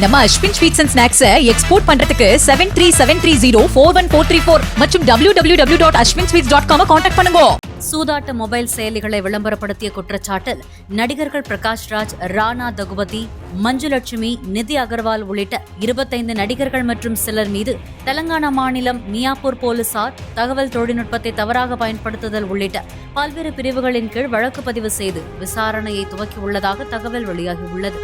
நம்ம Ashwin sweets and snacks export பண்றதுக்கு 7373041434 மற்றும் www.ashwinsweets.com கான்டாக்ட் பண்ணுங்க. சூதாட்ட மொபைல் செயலிகளை விளம்பரப்படுத்திய குற்றச்சாட்டில் நடிகர்கள் பிரகாஷ் ராஜ், ராணா தகுபதி, மஞ்சுலட்சுமி, நிதி அகர்வால் உள்ளிட்ட 25 நடிகர்கள் மற்றும் சிலர் மீது தெலங்கானா மாநிலம் மியாப்பூர் போலீசார் தகவல் தொழில்நுட்பத்தை தவறாக பயன்படுத்துதல் உள்ளிட்ட பல்வேறு பிரிவுகளின் கீழ் வழக்கு பதிவு செய்து விசாரணையை துவக்கியுள்ளதாக தகவல் வெளியாகியுள்ளது.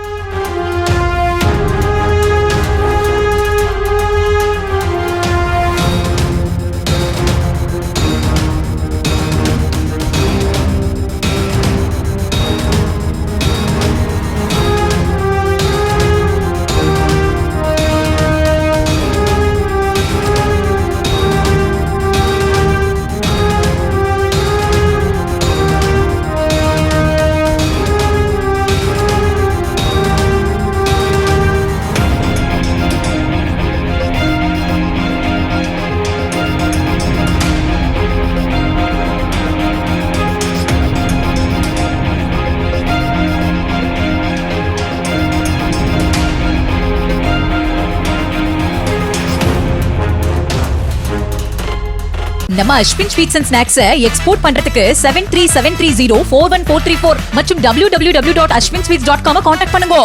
நம்ம Ashwin sweets and snacks export பண்றதுக்கு 7373041434 மற்றும் www.ashwinsweets.com கான்டாக்ட் பண்ணுங்க.